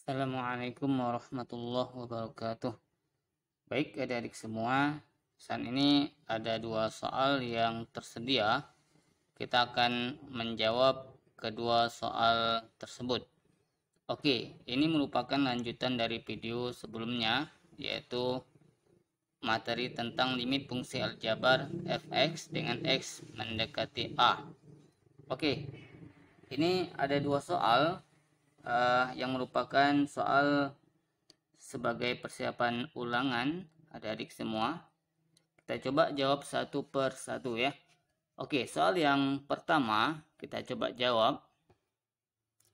Assalamualaikum warahmatullahi wabarakatuh. Baik adik-adik semua, saat ini ada dua soal yang tersedia. Kita akan menjawab kedua soal tersebut. Oke, ini merupakan lanjutan dari video sebelumnya, yaitu materi tentang limit fungsi aljabar fx dengan x mendekati a. Oke, ini ada dua soal yang merupakan soal sebagai persiapan ulangan adik-adik semua. Kita coba jawab satu per satu ya. Oke, soal yang pertama kita coba jawab.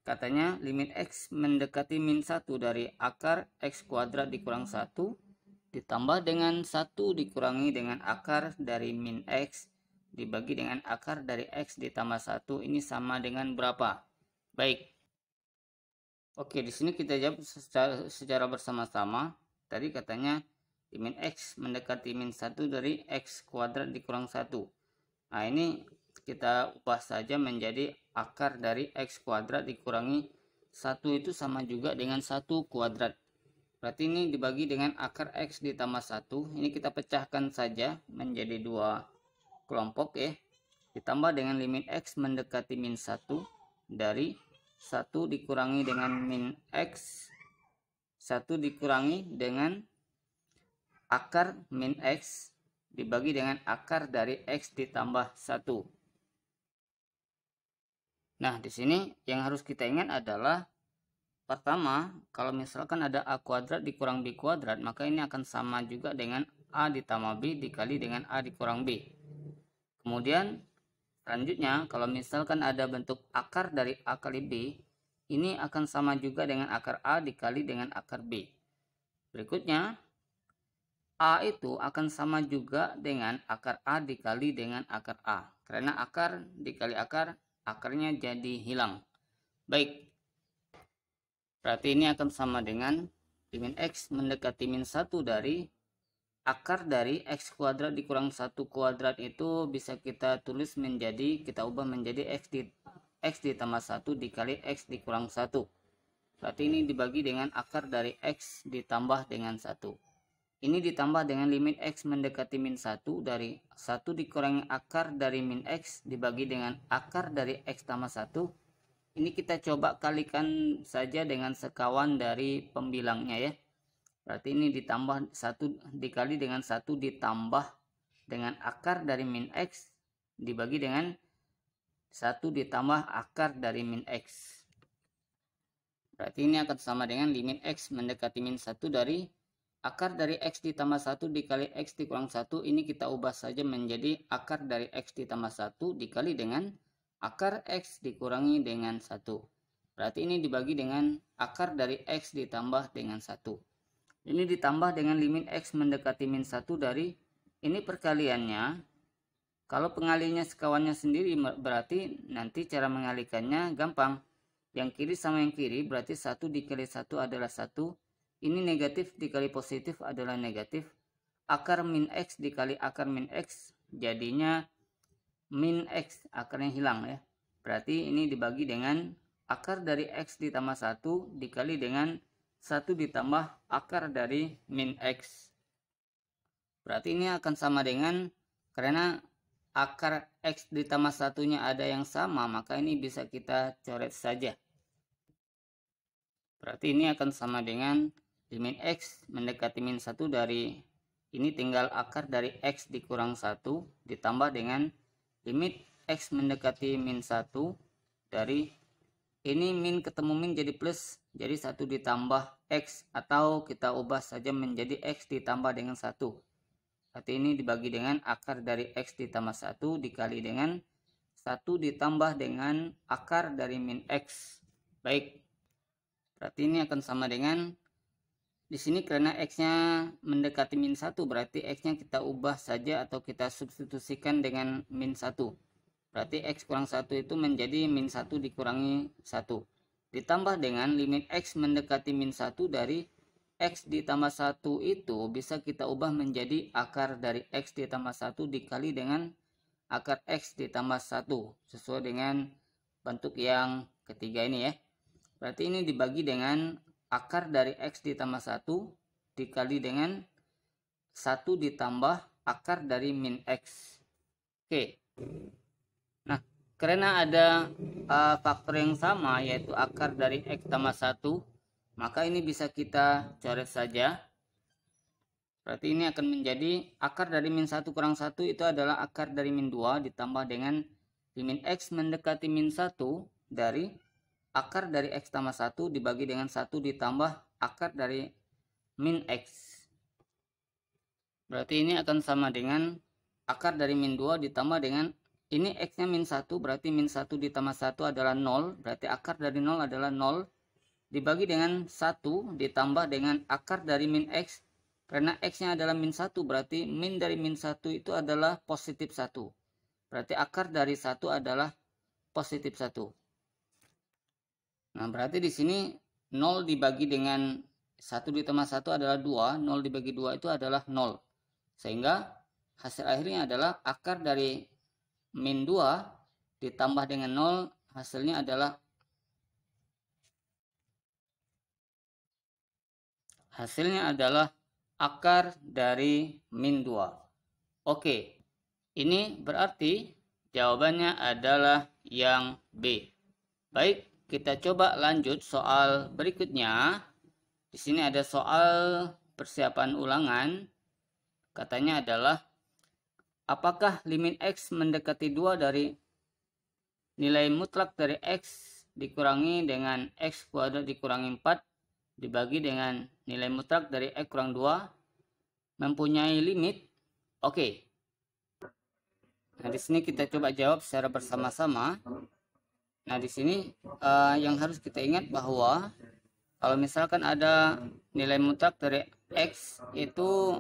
Katanya limit x mendekati min 1 dari akar x kuadrat dikurang 1 ditambah dengan 1 dikurangi dengan akar dari min x dibagi dengan akar dari x ditambah 1 ini sama dengan berapa? Baik. Oke, di sini kita jawab secara bersama-sama. Tadi katanya min x mendekati min 1 dari x kuadrat dikurang 1. Nah, ini kita ubah saja menjadi akar dari x kuadrat dikurangi 1 itu sama juga dengan 1 kuadrat. Berarti ini dibagi dengan akar x ditambah 1. Ini kita pecahkan saja menjadi dua kelompok ya. Ditambah dengan limit x mendekati min 1 dari 1 dikurangi dengan min x 1 dikurangi dengan akar min x dibagi dengan akar dari x ditambah 1. Nah, di sini yang harus kita ingat adalah pertama, kalau misalkan ada a kuadrat dikurang b kuadrat, maka ini akan sama juga dengan a ditambah b dikali dengan a dikurang b. Kemudian selanjutnya, kalau misalkan ada bentuk akar dari a kali b, ini akan sama juga dengan akar a dikali dengan akar b. Berikutnya, a itu akan sama juga dengan akar a dikali dengan akar a. Karena akar dikali akar, akarnya jadi hilang. Baik, berarti ini akan sama dengan min x mendekati min 1 dari akar dari x kuadrat dikurang 1 kuadrat itu bisa kita tulis menjadi, kita ubah menjadi x ditambah 1 dikali x dikurang 1. Berarti ini dibagi dengan akar dari x ditambah dengan 1. Ini ditambah dengan limit x mendekati min 1 dari 1 dikurangi akar dari min x dibagi dengan akar dari x tambah 1. Ini kita coba kalikan saja dengan sekawan dari pembilangnya ya. Berarti ini ditambah 1 dikali dengan 1 ditambah dengan akar dari min x dibagi dengan 1 ditambah akar dari min x. Berarti ini akan sama dengan limit x mendekati min 1 dari akar dari x ditambah 1 dikali x dikurang 1. Ini kita ubah saja menjadi akar dari x ditambah 1 dikali dengan akar x dikurangi dengan 1. Berarti ini dibagi dengan akar dari x ditambah dengan 1. Ini ditambah dengan limit x mendekati min 1 dari ini perkaliannya. Kalau pengalinya sekawannya sendiri berarti nanti cara mengalikannya gampang. Yang kiri sama yang kiri berarti 1 dikali 1 adalah 1. Ini negatif dikali positif adalah negatif. Akar min x dikali akar min x jadinya min x, akarnya hilang ya. Berarti ini dibagi dengan akar dari x ditambah 1 dikali dengan 1 ditambah akar dari min x. Berarti ini akan sama dengan, karena akar x ditambah 1-nya ada yang sama, maka ini bisa kita coret saja. Berarti ini akan sama dengan limit x mendekati min 1 dari, ini tinggal akar dari x dikurang 1 ditambah dengan limit x mendekati min 1 dari ini min ketemu min jadi plus, jadi 1 ditambah x, atau kita ubah saja menjadi x ditambah dengan 1. Berarti ini dibagi dengan akar dari x ditambah 1 dikali dengan 1 ditambah dengan akar dari min x. Baik, berarti ini akan sama dengan, di sini karena x-nya mendekati min 1, berarti x-nya kita ubah saja atau kita substitusikan dengan min 1. Berarti x kurang 1 itu menjadi min 1 dikurangi 1. Ditambah dengan limit x mendekati min 1 dari x ditambah 1 itu bisa kita ubah menjadi akar dari x ditambah 1 dikali dengan akar x ditambah 1. Sesuai dengan bentuk yang ketiga ini ya. Berarti ini dibagi dengan akar dari X ditambah 1 dikali dengan 1 ditambah akar dari min X. Oke. Nah, karena ada faktor yang sama, yaitu akar dari X tambah 1, maka ini bisa kita coret saja. Berarti ini akan menjadi akar dari min 1 kurang 1 itu adalah akar dari min 2 ditambah dengan min X mendekati min 1 dari akar dari X tambah 1 dibagi dengan 1 ditambah akar dari min X. Berarti ini akan sama dengan akar dari min 2 ditambah dengan ini X nya min 1, berarti min 1 ditambah 1 adalah 0, berarti akar dari 0 adalah 0 dibagi dengan 1 ditambah dengan akar dari min X. Karena X-nya adalah min 1, berarti min dari min 1 itu adalah positif 1. Berarti akar dari 1 adalah positif 1. Nah, berarti di sini 0 dibagi dengan 1 ditambah 1 adalah 2. 0 dibagi 2 itu adalah 0. Sehingga hasil akhirnya adalah akar dari min 2 ditambah dengan 0, hasilnya adalah akar dari min 2. Oke, ini berarti jawabannya adalah yang B. Baik, kita coba lanjut soal berikutnya. Di sini ada soal persiapan ulangan. Katanya adalah, apakah limit X mendekati 2 dari nilai mutlak dari X dikurangi dengan X kuadrat dikurangi 4 dibagi dengan nilai mutlak dari X kurang 2 mempunyai limit? Oke. Nah, di sini kita coba jawab secara bersama-sama. Nah, di sini yang harus kita ingat bahwa kalau misalkan ada nilai mutlak dari X, itu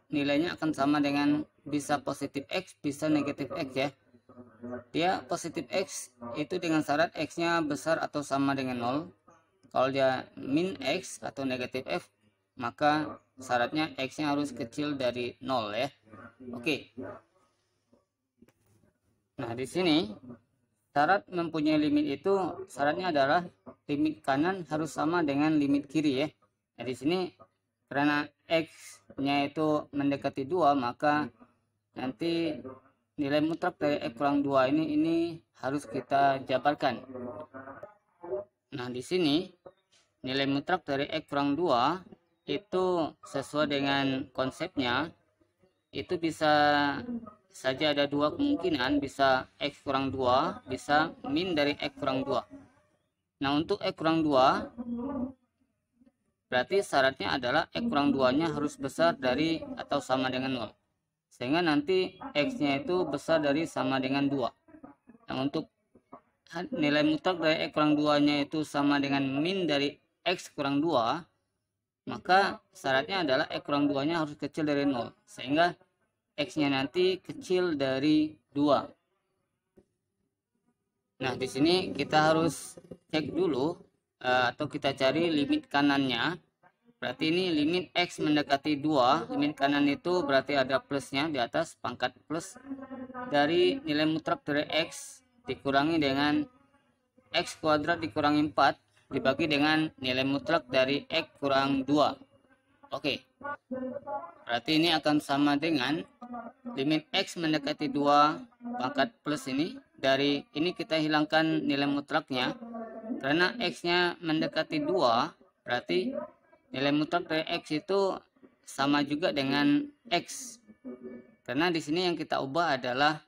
nilainya akan sama dengan bisa positif X, bisa negatif X ya. Dia positif X itu dengan syarat X-nya besar atau sama dengan 0. Kalau dia min X atau negatif F, maka syaratnya X-nya harus kecil dari 0 ya. Oke. Nah, di sini syarat mempunyai limit itu syaratnya adalah limit kanan harus sama dengan limit kiri ya. Nah, di sini karena X-nya itu mendekati 2, maka nanti nilai mutlak dari X kurang 2 ini harus kita jabarkan. Nah, di sini nilai mutlak dari X kurang 2 itu sesuai dengan konsepnya, itu bisa saja ada dua kemungkinan, bisa X kurang 2, bisa min dari X kurang 2. Nah, untuk X kurang 2 berarti syaratnya adalah X kurang 2 nya harus besar dari atau sama dengan 0, sehingga nanti X nya itu besar dari sama dengan 2. Nah, untuk nilai mutlak dari X kurang 2 nya itu sama dengan min dari X kurang 2, maka syaratnya adalah X kurang 2 nya harus kecil dari 0, sehingga X nya nanti kecil dari 2. Nah, di sini kita harus cek dulu atau kita cari limit kanannya. Berarti ini limit X mendekati 2, limit kanan itu berarti ada plusnya di atas, pangkat plus dari nilai mutlak dari X dikurangi dengan X kuadrat dikurangi 4 dibagi dengan nilai mutlak dari X kurang 2. Oke. Berarti ini akan sama dengan limit X mendekati 2 pangkat plus ini. Dari ini kita hilangkan nilai mutlaknya. Karena X-nya mendekati 2, berarti nilai mutlak dari X itu sama juga dengan X. Karena di sini yang kita ubah adalah,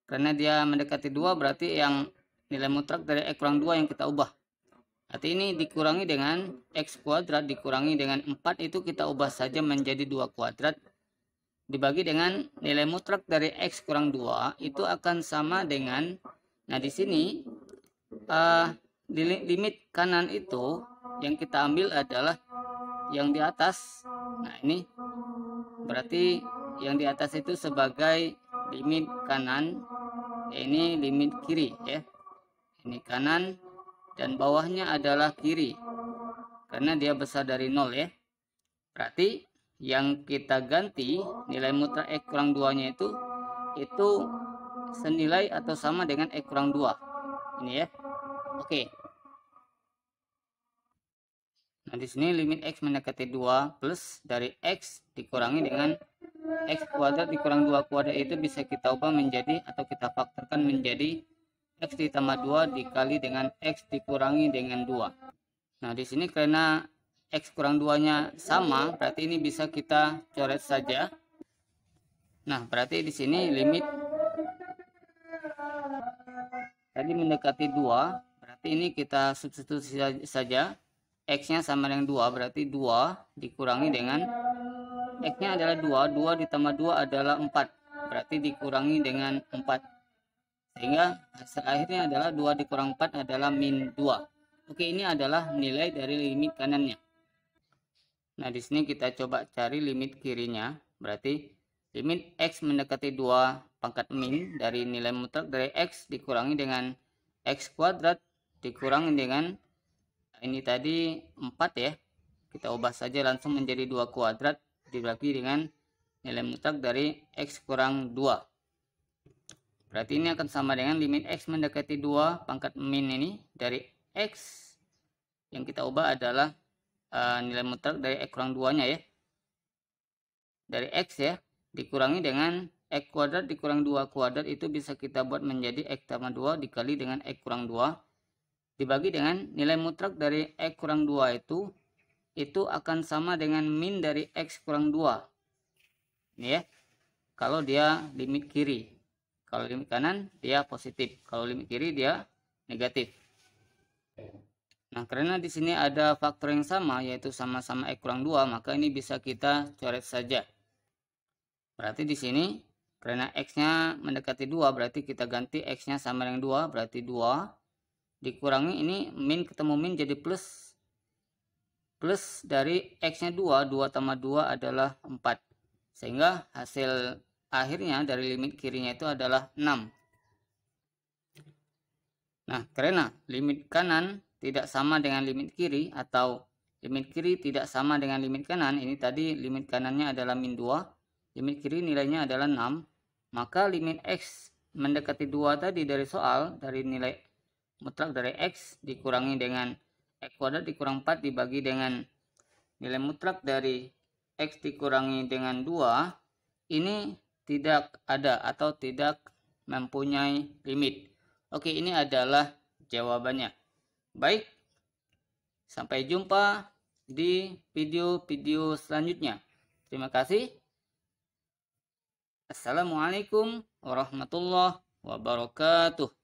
karena dia mendekati 2, berarti yang nilai mutlak dari X kurang 2 yang kita ubah. Berarti ini dikurangi dengan X kuadrat dikurangi dengan 4, itu kita ubah saja menjadi 2 kuadrat. Dibagi dengan nilai mutlak dari X kurang 2 itu akan sama dengan, nah di sini limit kanan itu yang kita ambil adalah yang di atas. Nah, ini berarti yang di atas itu sebagai limit kanan, ini limit kiri ya. Ini kanan dan bawahnya adalah kiri karena dia besar dari 0 ya. Berarti yang kita ganti nilai mutlak X kurang 2 nya itu senilai atau sama dengan X kurang 2 ini ya. Oke. Nah, di sini limit X mendekati 2 plus dari X dikurangi dengan X kuadrat dikurang 2 kuadrat itu bisa kita ubah menjadi atau kita faktorkan menjadi X ditambah 2 dikali dengan X dikurangi dengan 2. Nah, di sini karena X kurang 2-nya sama, berarti ini bisa kita coret saja. Nah, berarti di sini limit tadi mendekati 2, berarti ini kita substitusi saja. X-nya sama dengan 2, berarti 2 dikurangi dengan X-nya adalah 2, 2 ditambah 2 adalah 4, berarti dikurangi dengan 4. Sehingga hasil akhirnya adalah 2 dikurang 4 adalah min 2. Oke, ini adalah nilai dari limit kanannya. Nah, di sini kita coba cari limit kirinya. Berarti limit X mendekati 2 pangkat min dari nilai mutlak dari X dikurangi dengan X kuadrat dikurangi dengan ini tadi 4 ya. Kita ubah saja langsung menjadi 2 kuadrat dibagi dengan nilai mutlak dari X kurang 2. Berarti ini akan sama dengan limit X mendekati 2 pangkat min ini dari X yang kita ubah adalah nilai mutlak dari X kurang 2 nya ya. Dari X ya dikurangi dengan X kuadrat dikurang 2 kuadrat itu bisa kita buat menjadi X tambah 2 dikali dengan X kurang 2 dibagi dengan nilai mutlak dari X kurang 2 itu akan sama dengan min dari X kurang 2 ini ya, kalau dia limit kiri. Kalau limit kanan dia positif, kalau limit kiri dia negatif. Nah, karena di sini ada faktor yang sama yaitu sama-sama X kurang 2, maka ini bisa kita coret saja. Berarti di sini karena X-nya mendekati 2 berarti kita ganti X-nya sama dengan 2, berarti 2 dikurangi ini min ketemu min jadi plus dari X-nya 2 tambah 2 adalah 4, sehingga hasil akhirnya dari limit kirinya itu adalah 6. Nah, karena limit kanan tidak sama dengan limit kiri atau limit kiri tidak sama dengan limit kanan, ini tadi limit kanannya adalah min 2, limit kiri nilainya adalah 6, maka limit X mendekati 2 tadi dari soal dari nilai mutlak dari X dikurangi dengan X kuadrat dikurang 4 dibagi dengan nilai mutlak dari X dikurangi dengan 2 ini tidak ada atau tidak mempunyai limit. Oke, ini adalah jawabannya. Baik, sampai jumpa di video-video selanjutnya. Terima kasih. Assalamualaikum warahmatullahi wabarakatuh.